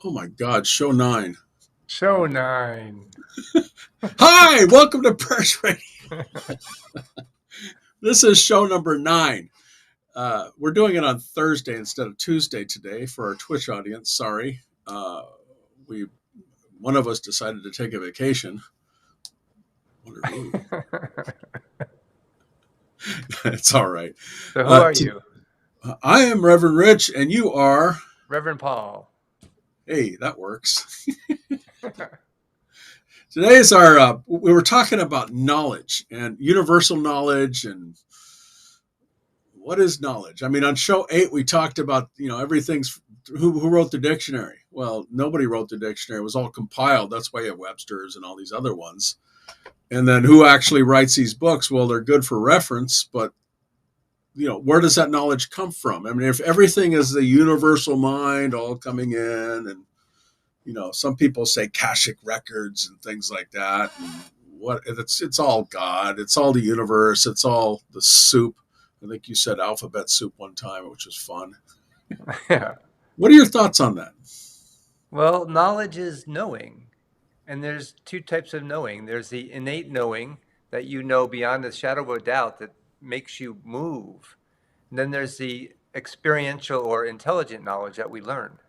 Oh my God, show 9. Show 9. Hi, welcome to Press Radio. This is show number 9. We're doing it on Thursday instead of Tuesday today for our Twitch audience. Sorry. We One of us decided to take a vacation. Wonder who. It's all right. So who are you? I am Reverend Rich, and you are. Reverend Paul. Hey, that works. Today is our. We were talking about knowledge and universal knowledge and what is knowledge. I mean, on show 8 we talked about everything's who wrote the dictionary. Well, nobody wrote the dictionary. It was all compiled. That's why you have Webster's and all these other ones. And then who actually writes these books? Well, they're good for reference, but where does that knowledge come from? I mean, if everything is the universal mind all coming in, and some people say Akashic records and things like that, and it's all God, it's all the universe, it's all the soup. I think you said alphabet soup one time, which was fun. Yeah. What are your thoughts on that? Well, knowledge is knowing. And there's two types of knowing. There's the innate knowing that you know beyond the shadow of a doubt that makes you move. And then there's the experiential or intelligent knowledge that we learn.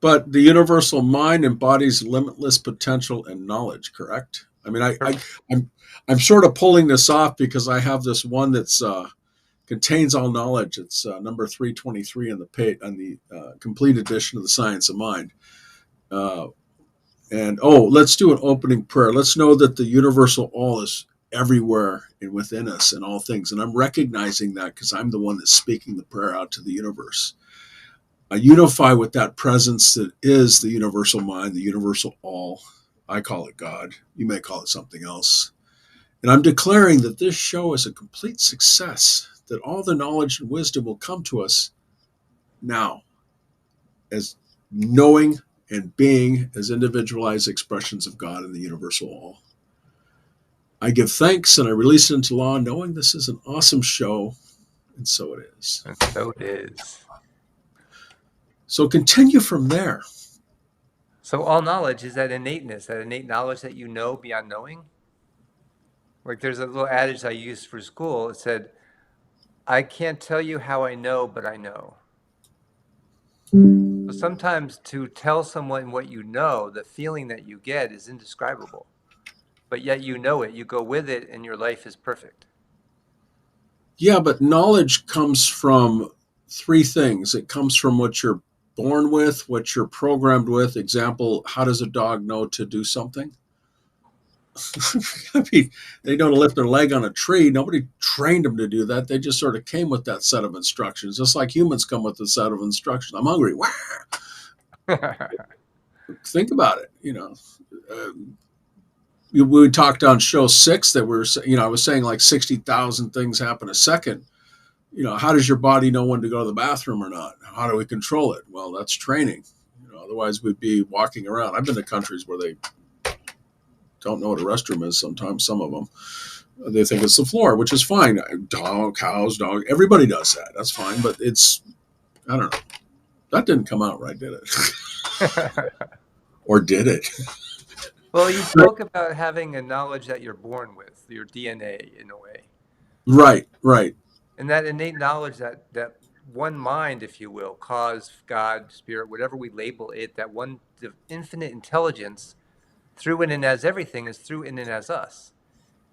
But the universal mind embodies limitless potential and knowledge, correct? I mean, I'm sort of pulling this off because I have this one that's contains all knowledge. It's number 323 on the complete edition of the Science of Mind. Let's do an opening prayer. Let's know that the universal all is everywhere and within us and all things. And I'm recognizing that because I'm the one that's speaking the prayer out to the universe. I unify with that presence that is the universal mind, the universal all. I call it God. You may call it something else. And I'm declaring that this show is a complete success, that all the knowledge and wisdom will come to us now as knowing and being as individualized expressions of God in the universal all. I give thanks and I release it into law, knowing this is an awesome show, and so it is. And so it is. So continue from there. So all knowledge is that innateness, that innate knowledge that you know beyond knowing. Like there's a little adage I used for school. It said, I can't tell you how I know, but I know. So sometimes to tell someone what you know, the feeling that you get is indescribable. But yet you know it, you go with it, and your life is perfect. Yeah, but knowledge comes from 3 things. It comes from what you're born with, what you're programmed with. Example, how does a dog know to do something? I mean, they know to lift their leg on a tree. Nobody trained them to do that. They just sort of came with that set of instructions, just like humans come with a set of instructions. I'm hungry. Think about it. We talked on show 6 that I was saying like 60,000 things happen a second. How does your body know when to go to the bathroom or not? How do we control it? Well, that's training. Otherwise we'd be walking around. I've been to countries where they don't know what a restroom is sometimes, some of them. They think it's the floor, which is fine. Cows, dog, everybody does that. That's fine, but I don't know. That didn't come out right, did it? Or did it? Well, you spoke about having a knowledge that you're born with, your DNA in a way. Right. And that innate knowledge that one mind, if you will, cause, God, spirit, whatever we label it, that one infinite intelligence through in and as everything is through in and as us.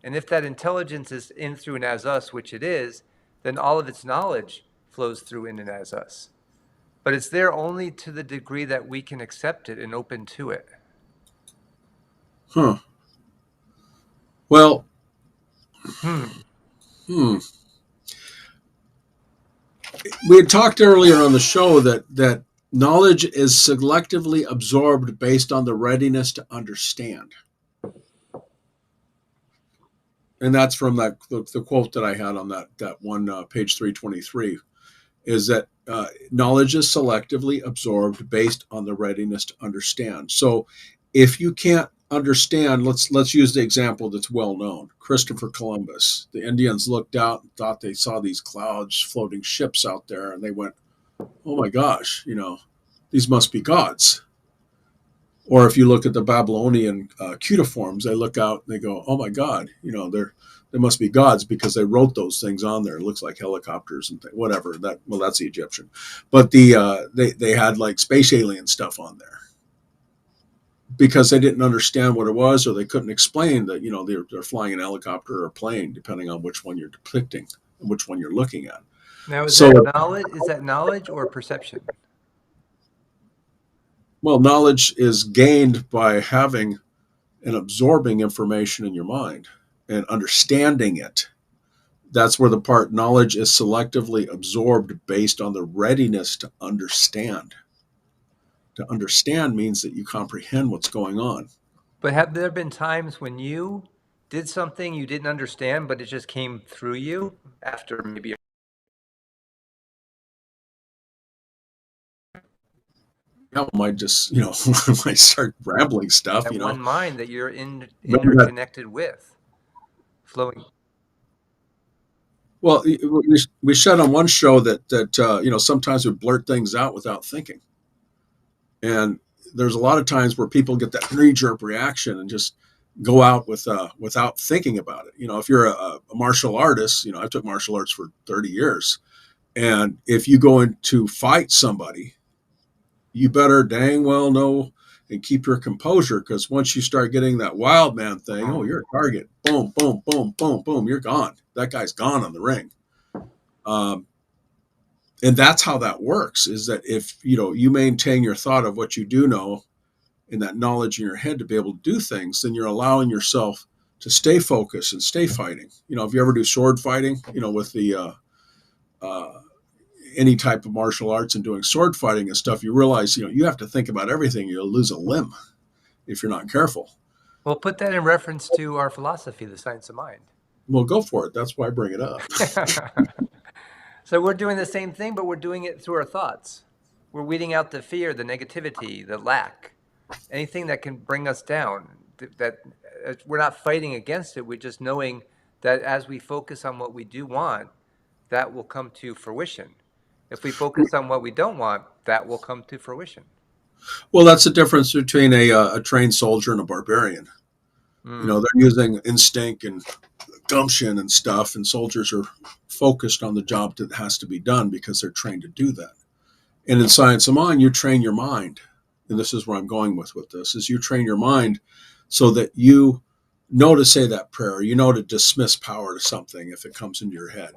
And if that intelligence is in, through, and as us, which it is, then all of its knowledge flows through in and as us. But it's there only to the degree that we can accept it and open to it. Huh. Well, we had talked earlier on the show that knowledge is selectively absorbed based on the readiness to understand. And that's from the quote that I had on that one page 323, is that knowledge is selectively absorbed based on the readiness to understand. So if you can't understand, let's use the example that's well known. Christopher Columbus. The Indians looked out and thought they saw these clouds floating ships out there, and they went, oh my gosh, These must be gods. Or if you look at the Babylonian cuneiforms, they look out and they go, "Oh my God, they must be gods because they wrote those things on there. It looks like helicopters and whatever." That's the Egyptian, but they had like space alien stuff on there because they didn't understand what it was, or they couldn't explain that they're flying an helicopter or a plane, depending on which one you're depicting and which one you're looking at. Now, is So, that knowledge? Is that knowledge or perception? well, knowledge is gained by having and absorbing information in your mind and understanding it. That's where the part knowledge is selectively absorbed based on the readiness to understand. To understand means that you comprehend what's going on. But have there been times when you did something you didn't understand, but it just came through you after maybe Might just, might start rambling stuff, that one mind that you're Remember that? interconnected with, flowing? Well, we said on one show that sometimes we blurt things out without thinking, and there's a lot of times where people get that knee jerk reaction and just go out without thinking about it. If you're a martial artist, I took martial arts for 30 years, and if you go in to fight somebody, you better dang well know and keep your composure, because once you start getting that wild man thing, oh, you're a target. Boom, boom, boom, boom, boom. You're gone. That guy's gone on the ring. Um, and that's how that works. Is that if you maintain your thought of what you do know and that knowledge in your head to be able to do things, then you're allowing yourself to stay focused and stay fighting. If you ever do sword fighting, with the any type of martial arts and doing sword fighting and stuff, you realize you have to think about everything. You'll lose a limb if you're not careful. Well, put that in reference to our philosophy, the science of mind. Well, go for it. That's why I bring it up. So we're doing the same thing, but we're doing it through our thoughts. We're weeding out the fear, the negativity, the lack, anything that can bring us down. That we're not fighting against it. We're just knowing that as we focus on what we do want, that will come to fruition. If we focus on what we don't want, that will come to fruition. Well, that's the difference between a trained soldier and a barbarian. Mm. They're using instinct and gumption and stuff, and soldiers are focused on the job that has to be done because they're trained to do that. And in science of mind, you train your mind, and this is where I'm going with this: is you train your mind so that you know to say that prayer, to dismiss power to something if it comes into your head.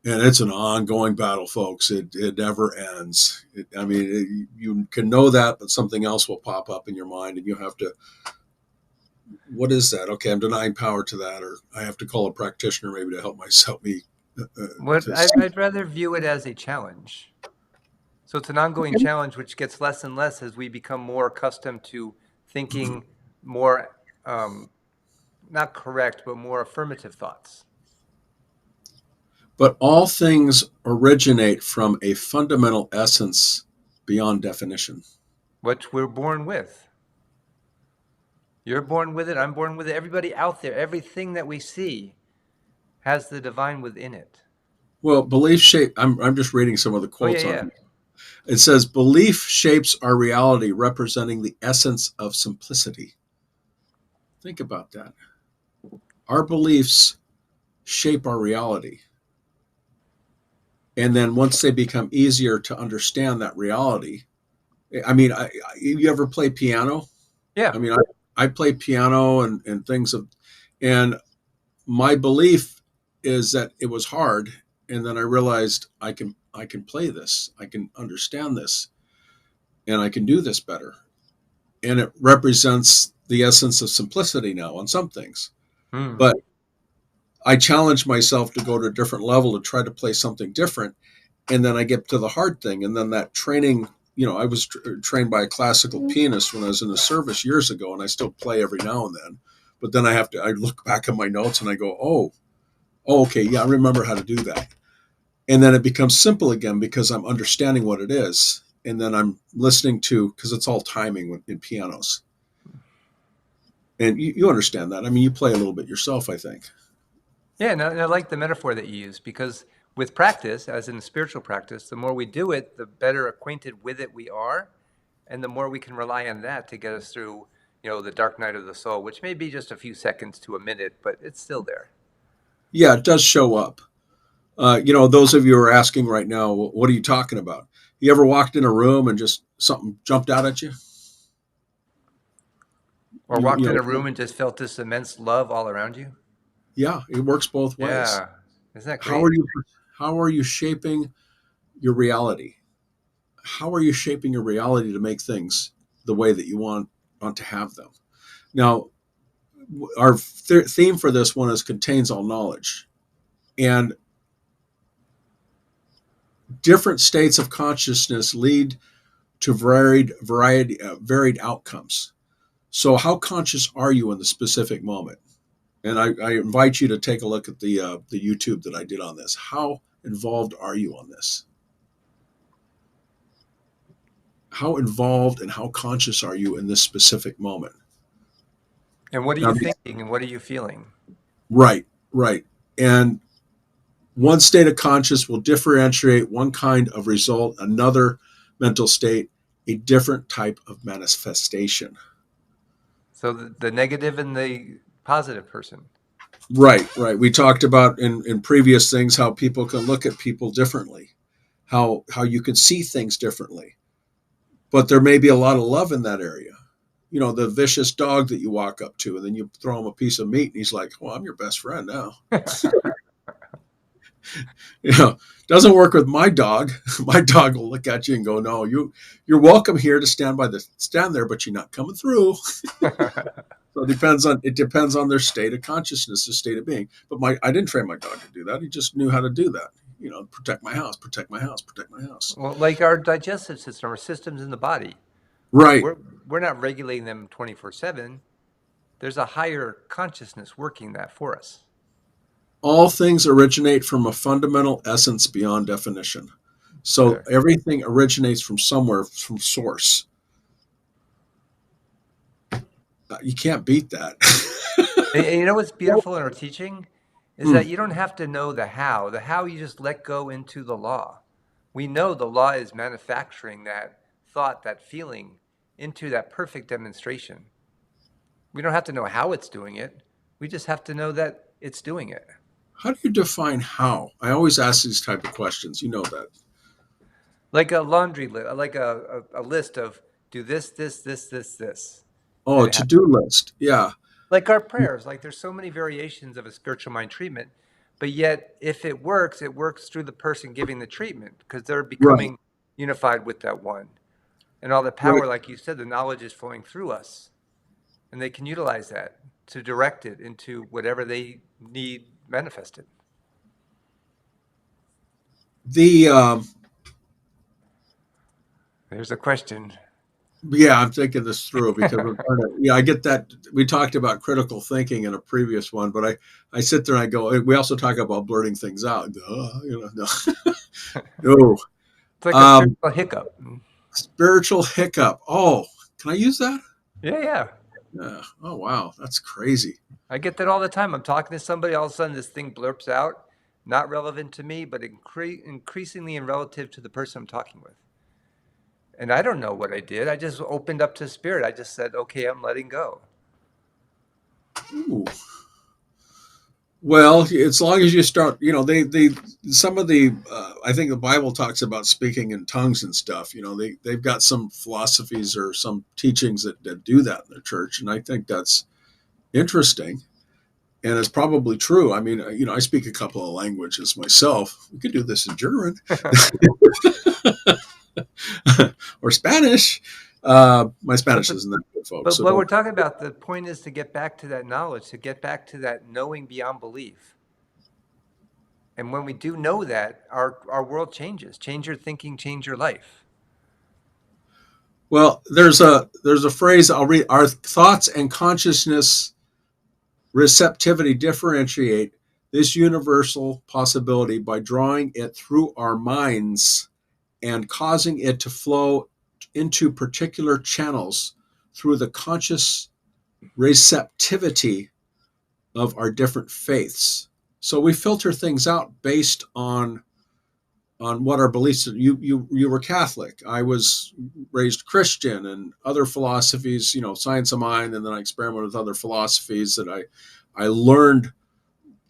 And it's an ongoing battle, folks. It never ends. You can know that, but something else will pop up in your mind, and you have to. What is that? Okay, I'm denying power to that, or I have to call a practitioner maybe to help me. I'd rather view it as a challenge. So it's an ongoing challenge, which gets less and less as we become more accustomed to thinking more, not correct, but more affirmative thoughts. But all things originate from a fundamental essence beyond definition. What we're born with. You're born with it. I'm born with it. Everybody out there, everything that we see has the divine within it. Well, belief shape. I'm just reading some of the Oh, yeah, quotes on yeah. here. It says belief shapes our reality, representing the essence of simplicity. Think about that. Our beliefs shape our reality. And then once they become easier to understand that reality, you ever play piano? Yeah. I play piano and things and my belief is that it was hard. And then I realized I can play this, I can understand this, and I can do this better. And it represents the essence of simplicity now on some things. Hmm. But I challenge myself to go to a different level to try to play something different. And then I get to the hard thing. And then that training, I was trained by a classical pianist when I was in the service years ago, and I still play every now and then. But then I look back at my notes and I go, oh, okay, yeah, I remember how to do that. And then it becomes simple again because I'm understanding what it is. And then I'm listening to, because it's all timing in pianos. And you understand that. You play a little bit yourself, I think. Yeah, and I like the metaphor that you use because with practice, as in spiritual practice, the more we do it, the better acquainted with it we are. And the more we can rely on that to get us through, the dark night of the soul, which may be just a few seconds to a minute, but it's still there. Yeah, it does show up. Those of you who are asking right now, what are you talking about? You ever walked in a room and just something jumped out at you? Or You, walked you in know, a room and just felt this immense love all around you. yeah, it works both ways. Yeah. Isn't that How great? are you? How are you shaping your reality? How are you shaping your reality to make things the way that you want to have them? Now, our theme for this one is contains all knowledge, and different states of consciousness lead to varied outcomes. So, how conscious are you in the specific moment? And I invite you to take a look at the YouTube that I did on this. How involved are you on this? How involved and how conscious are you in this specific moment? And what are Now, you thinking and what are you feeling? right, right. And one state of conscious will differentiate one kind of result, another mental state, a different type of manifestation. So the negative and the positive person. Right, right. We talked about in previous things how people can look at people differently, how you can see things differently. But there may be a lot of love in that area. The vicious dog that you walk up to and then you throw him a piece of meat and he's like, well, I'm your best friend now. you know doesn't work with my dog. My dog will look at you and go, no, you're welcome here to stand there, but you're not coming through. So it depends on their state of consciousness, their state of being. But I didn't train my dog to do that. He just knew how to do that. Protect my house, protect my house, protect my house. Well, like our digestive system, our systems in the body, Right. we're we're not regulating them 24/7. There's a higher consciousness working that for us. All things originate from a fundamental essence beyond definition. So Sure. everything originates from somewhere, from source. You can't beat that. And you know what's beautiful in our teaching is Mm. that you don't have to know the how. The how you just let go into the law. We know the law is manufacturing that thought, that feeling into that perfect demonstration. We don't have to know how it's doing it. We just have to know that it's doing it. How do you define how? I always ask these type of questions. You know that. Like a laundry list, like a list of do this, this, this, this, this. Oh, And a it to-do list. Yeah. like our prayers, like there's so many variations of a spiritual mind treatment, but yet if it works through the person giving the treatment because they're Right. becoming unified with that one. And all the Right. power, like you said, the knowledge is flowing through us. And they can utilize that to direct it into whatever they need manifested. The There's a question. Yeah, I'm thinking this through because yeah, I get that. We talked about critical thinking in a previous one, but I sit there and I go. We also talk about blurting things out. No, no. It's like a Um, spiritual hiccup. spiritual hiccup. Oh, can I use that? Yeah, yeah. Yeah. Oh, wow, that's crazy. I get that all the time. I'm talking to somebody, all of a sudden this thing blurps out, not relevant to me, but increasingly in relative to the person I'm talking with. And I don't know what I did. I just opened up to spirit. I just said, okay, I'm letting go. Ooh. Well, as long as you start, they some of the I think the Bible talks about speaking in tongues and stuff. They've got some philosophies or some teachings that do that in their church, and I think that's interesting. And it's probably true. I mean, I speak a couple of languages myself. We could do this in German or Spanish. My but Spanish the isn't that good, folks. but So what we're don't. talking about, the point is to get back to that knowledge, to get back to that knowing beyond belief. And when we do know that, our world changes. Change your thinking, change your life. Well, there's a phrase I'll read. Our thoughts and consciousness receptivity differentiate this universal possibility by drawing it through our minds and causing it to flow into particular channels through the conscious receptivity of our different faiths. So we filter things out based on what our beliefs. You were Catholic. I was raised Christian, and other philosophies, science of mind, and then I experimented with other philosophies that I learned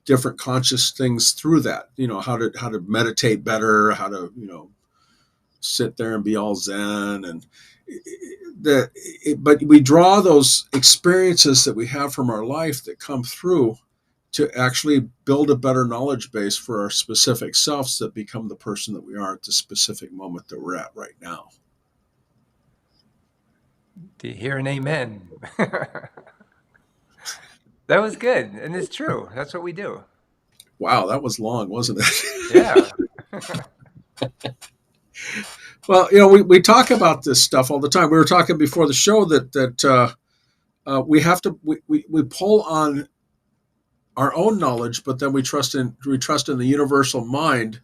different conscious things through that. How to meditate better, how to sit there and be all zen, and but we draw those experiences that we have from our life that come through to actually build a better knowledge base for our specific selves that become the person that we are at the specific moment that we're at right now. Do you hear an amen? That was good, and it's true. That's what we do. Wow, that was long, wasn't it? Yeah. Well, we talk about this stuff all the time. We were talking before the show that we have to we pull on our own knowledge, but then we trust in the universal mind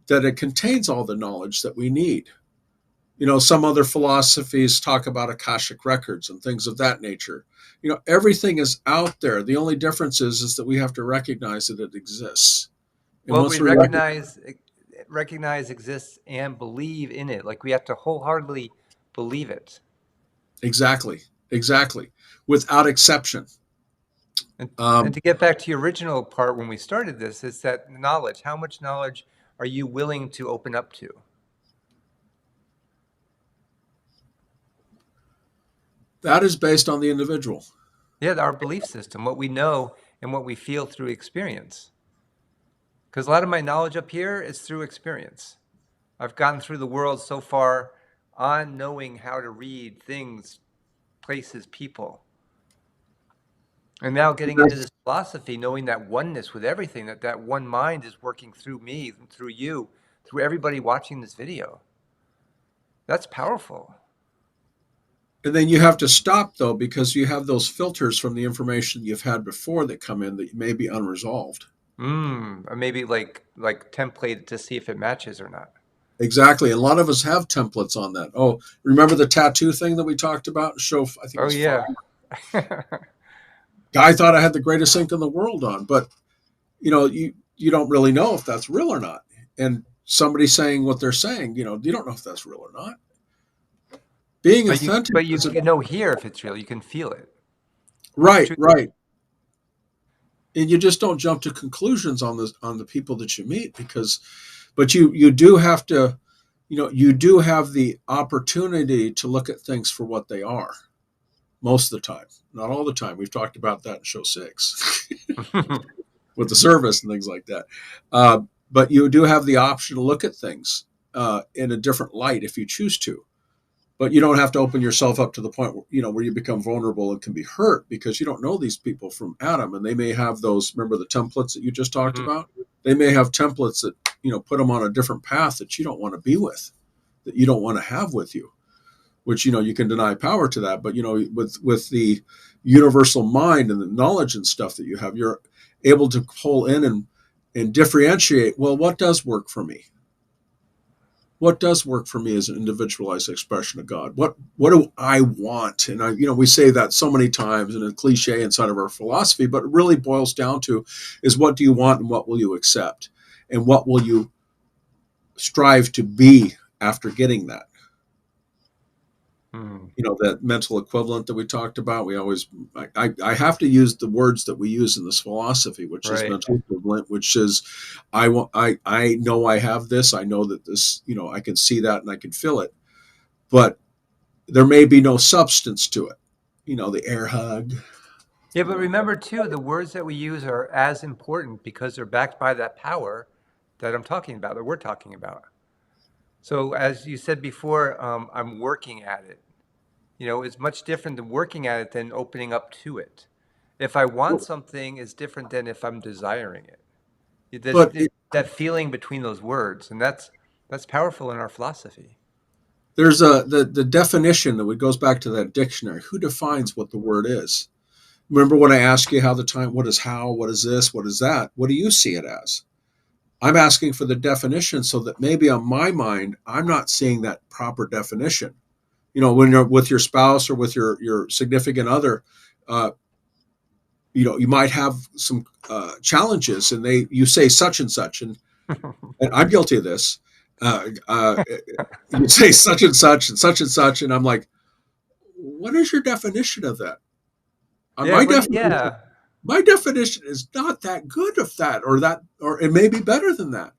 that it contains all the knowledge that we need. Some other philosophies talk about Akashic records and things of that nature. Everything is out there. The only difference is that we have to recognize that it exists. And Well, once we we recognize exists and believe in it. Like we have to wholeheartedly believe it. exactly, without exception. And to get back to your original part when we started this, it's that knowledge. How much knowledge are you willing to open up to? That is based on the individual. Yeah, our belief system, what we know and what we feel through experience. Because a lot of my knowledge up here is through experience. I've gotten through the world so far on knowing how to read things, places, people. And now getting into this philosophy, knowing that oneness with everything, that one mind is working through me, through you, through everybody watching this video. That's powerful. And then you have to stop, though, because you have those filters from the information you've had before that come in that may be unresolved. Or maybe like template to see if it matches or not. Exactly. A lot of us have templates on that. Oh, remember the tattoo thing that we talked about? Show, I think it was yeah. Guy thought I had the greatest ink in the world on, but you don't really know if that's real or not. And somebody saying what they're saying, you don't know if that's real or not. Being authentic, but you can know here if it's real. You can feel it. Right. And you just don't jump to conclusions on the people that you meet but you do have to, you do have the opportunity to look at things for what they are. Most of the time, not all the time. We've talked about that in show 6 with the service and things like that. But you do have the option to look at things in a different light if you choose to. But you don't have to open yourself up to the point where you become vulnerable and can be hurt, because you don't know these people from Adam, and they may have those. Remember the templates that you just talked about? They may have templates that put them on a different path that you don't want to be with, that you don't want to have with you. Which you can deny power to that, but with the universal mind and the knowledge and stuff that you have, you're able to pull in and differentiate. Well, what does work for me? What does work for me as an individualized expression of God? What do I want? And we say that so many times in a cliche inside of our philosophy, but it really boils down to is what do you want and what will you accept, and what will you strive to be after getting that? That mental equivalent that we talked about. We always, I have to use the words that we use in this philosophy, which is mental equivalent, which is, I know I have this. I know that this, I can see that and I can feel it, but there may be no substance to it. The air hug. Yeah, but remember too, the words that we use are as important because they're backed by that power that I'm talking about, that we're talking about. So as you said before, I'm working at it. It's much different than working at it than opening up to it. If I want something is different than if I'm desiring it. There's that feeling between those words, and that's powerful in our philosophy. There's the definition that goes back to that dictionary. Who defines what the word is? Remember when I asked you what is how, what is this, what is that? What do you see it as? I'm asking for the definition so that maybe on my mind, I'm not seeing that proper definition. When you're with your spouse or with your significant other, you might have some challenges, and you say such and such, and And I'm guilty of this. Uh, uh, you say such and such and such and such, and I'm like, what is your definition of that? Yeah, My what? definition, Yeah, my definition is not that good of that, or it may be better than that.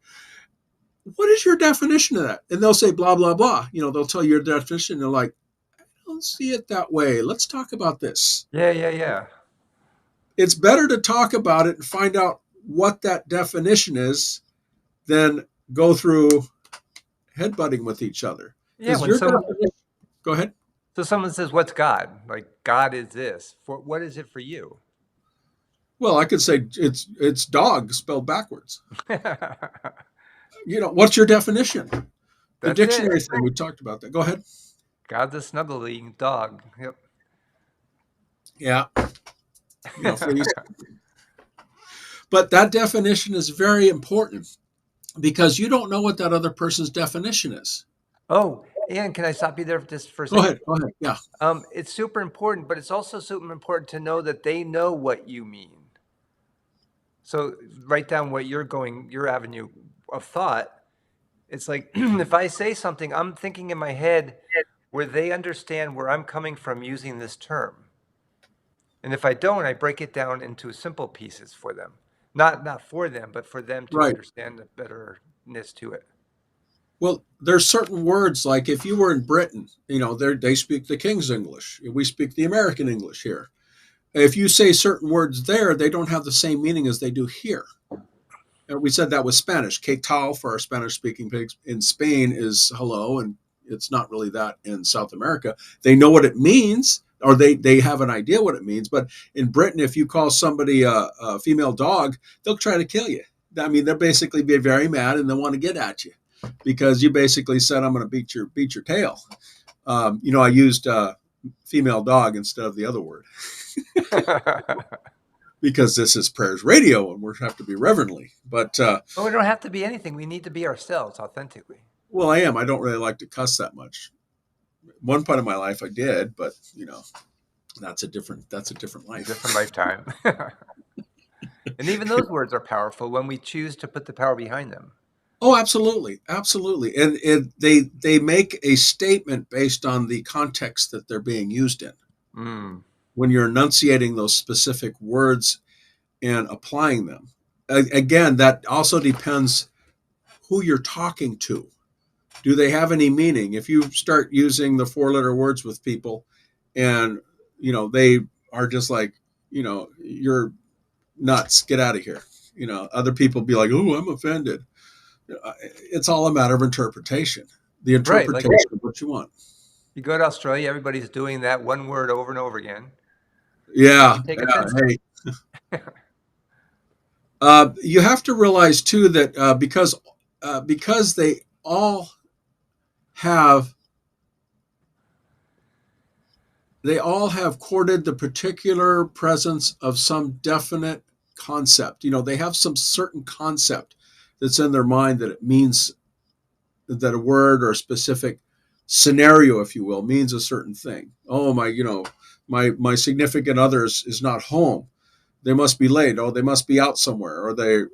What is your definition of that? And they'll say blah blah blah. They'll tell you your definition. And they're like, I don't see it that way. Let's talk about this. yeah, yeah, yeah. It's better to talk about it and find out what that definition is than go through headbutting with each other. Yeah, Because when your someone definition, go ahead. so someone says, "What's God?" Like God is this. For what is it for you? Well, I could say it's dog spelled backwards. What's your definition? The That's it. dictionary thing, we talked about that. Go ahead. God's a snuggly dog. Yep. Yeah, fleas. But that definition is very important because you don't know what that other person's definition is. Oh, and can I stop you there just for a Go second? ahead. Go ahead. Yeah. It's super important, but it's also super important to know that they know what you mean. So write down what you're going, your avenue of thought. It's like if I say something, I'm thinking in my head where they understand where I'm coming from using this term. And if I don't, I break it down into simple pieces for them. Not for them, but for them to Right. understand the betterness to it. Well, there's certain words like if you were in Britain, they speak the King's English. We speak the American English here. If you say certain words there, they don't have the same meaning as they do here. And we said that with Spanish. Que tal for our Spanish speaking pigs in Spain is hello, and it's not really that in South America. They know what it means, or they have an idea what it means. But in Britain, if you call somebody a female dog, they'll try to kill you. I mean, they'll basically be very mad and they'll want to get at you because you basically said, "I'm going to beat your tail." I used female dog instead of the other word because this is prayers radio and we have to be reverently. But Well, we don't have to be anything. We need to be ourselves authentically. well, I am. I don't really like to cuss that much. One point of my life I did, but that's a different life. Different lifetime. And even those words are powerful when we choose to put the power behind them. Oh, absolutely, absolutely, and they make a statement based on the context that they're being used in. Mm. When you're enunciating those specific words and applying them, again, that also depends who you're talking to. Do they have any meaning? If you start using the four-letter words with people, and they are just like, you're nuts, get out of here. Other people be like, oh, I'm offended. It's all a matter of interpretation. The Right. Like interpretation of what you want. you go to Australia, everybody's doing that one word over and over again. Yeah, You take yeah. offense to Hey, you have to realize too that because they all have courted the particular presence of some definite concept. They have some certain concept that's in their mind that it means that a word or a specific scenario, if you will, means a certain thing. Oh, my significant other is not home. They must be late. Oh, they must be out somewhere, or they're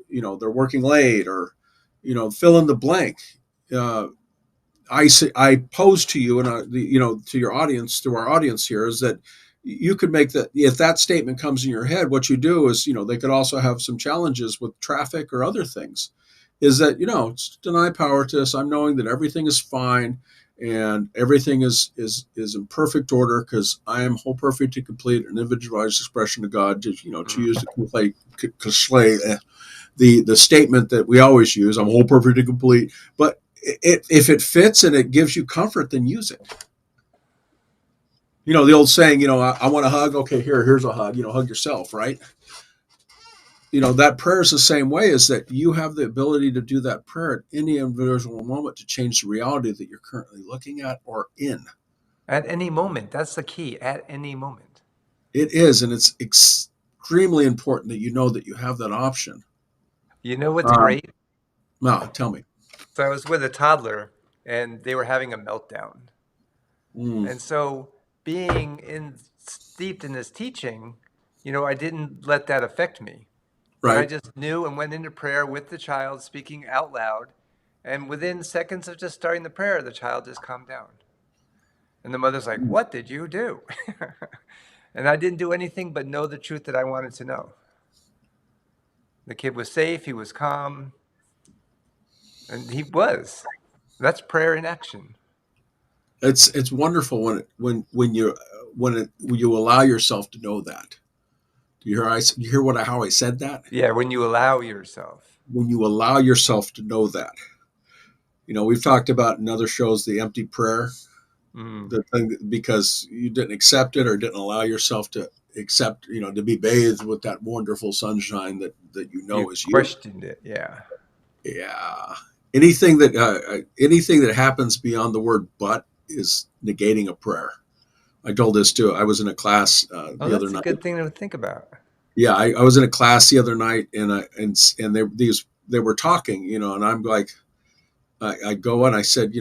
working late, or fill in the blank. Uh, I pose to you and to your audience, to our audience here, is that you could make that if that statement comes in your head, what you do is they could also have some challenges with traffic or other things. Is that it's deny power to us. I'm knowing that everything is fine and everything is in perfect order because I am whole, perfect, and complete, an individualized expression of God. To use the statement that we always use, I'm whole, perfect, and complete. But if it fits and it gives you comfort, then use it. The old saying, I want a hug. Okay, here's a hug. Hug yourself, right? That prayer is the same way, is that you have the ability to do that prayer at any individual moment to change the reality that you're currently looking at or in. at any moment. That's the key. At any moment. It is, and it's extremely important that you know that you have that option. You know what's Um, great? Now, tell me. So I was with a toddler and they were having a meltdown. Mm, And so being in steeped in this teaching, I didn't let that affect me. And I Right. just knew and went into prayer with the child speaking out loud. And within seconds of just starting the prayer, the child just calmed down. And the mother's like, "What did you do?" And I didn't do anything but know the truth that I wanted to know. The kid was safe, he was calm, and he was. That's prayer in action. It's wonderful when you allow yourself to know that. You hear how I said that? Yeah, when you allow yourself. When you allow yourself to know that. We've talked about in other shows the empty prayer, Mm. the thing because you didn't accept it or didn't allow yourself to accept, to be bathed with that wonderful sunshine that You is you. questioned it, yeah. Yeah. Anything that happens beyond the word "but" is negating a prayer. I told this too. I was in a class Oh, the other that's a night. good thing to think about. Yeah, I was in a class the other night, and they were talking, and I'm like, I go and I said,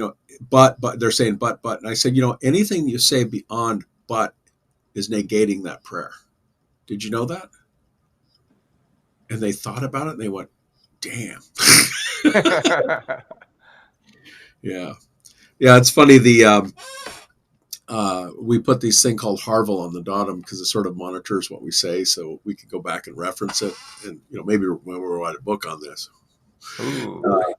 but they're saying but, and I said, anything you say beyond but is negating that prayer. Did you know that? And they thought about it and they went, damn. Yeah, yeah. It's funny. We put this thing called Harville on the bottom because it sort of monitors what we say, so we can go back and reference it, and maybe when we write a book on this. Ooh. Uh,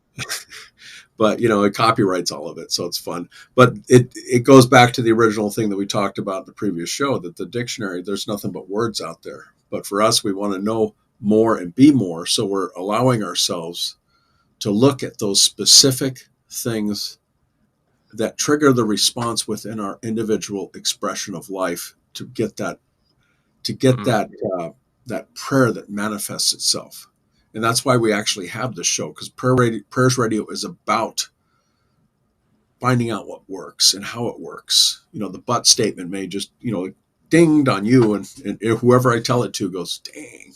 but it copyrights all of it, so it's fun. But it goes back to the original thing that we talked about in the previous show, that the dictionary, there's nothing but words out there. But for us, we want to know more and be more, so we're allowing ourselves to look at those specific things that trigger the response within our individual expression of life to get Mm. that prayer that manifests itself. And that's why we actually have this show, because prayers radio is about finding out what works and how it works. The but statement may just dinged on you, and whoever I tell it to goes dang.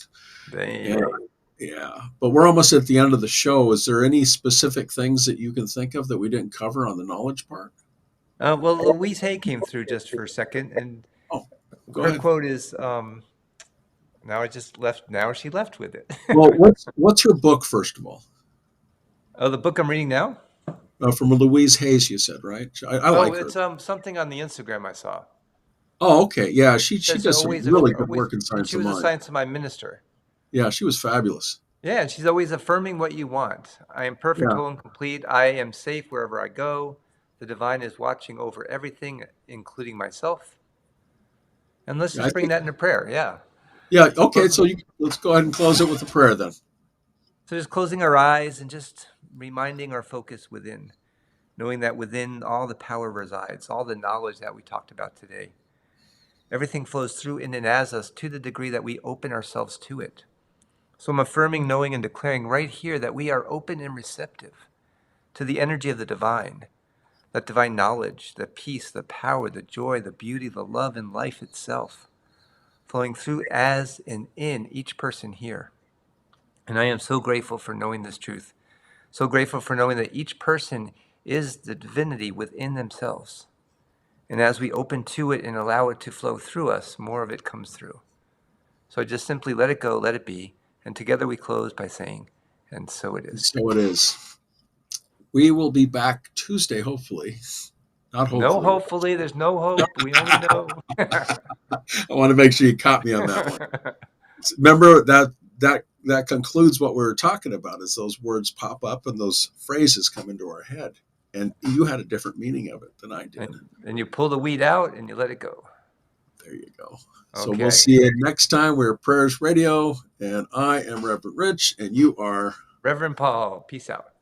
And, Dang. yeah, but we're almost at the end of the show. Is there any specific things that you can think of that we didn't cover on the knowledge part? Well, Louise Hay came through just for a second, and Oh, go her ahead. quote is, now I just left, now she left with it. Well, what's her book first of all? Oh, the book I'm reading now? From Louise Hayes, you said, right? I Oh, like her. it's something on the Instagram I saw. Oh, okay, yeah, she Says does some always, really good always, work in and Science she of was Mind. assigned to my minister. Yeah, she was fabulous. Yeah, and she's always affirming what you want. I am perfect, Yeah, whole, and complete. I am safe wherever I go. The divine is watching over everything, including myself. And let's yeah, I just bring think. that into prayer. Yeah. Yeah, okay. Well, So let's go ahead and close it with a prayer then. so just closing our eyes and just reminding our focus within, knowing that within all the power resides, all the knowledge that we talked about today. Everything flows through in and as us to the degree that we open ourselves to it. So I'm affirming, knowing, and declaring right here that we are open and receptive to the energy of the divine, that divine knowledge, the peace, the power, the joy, the beauty, the love, and life itself, flowing through as and in each person here. And I am so grateful for knowing this truth, so grateful for knowing that each person is the divinity within themselves. And as we open to it and allow it to flow through us, more of it comes through. So I just simply let it go, let it be. And together we close by saying, and so it And is. so it is. We will be back Tuesday, hopefully. Not No, hopefully. hopefully, there's no hope. We only know. I want to make sure you caught me on that one. Remember that concludes what we were talking about. Is those words pop up and those phrases come into our head, and you had a different meaning of it than I did. And you pull the weed out and you let it go. There you go. So we'll Okay. see you next time. We're Prayers Radio, and I am Reverend Rich, and you are Reverend Paul, peace out.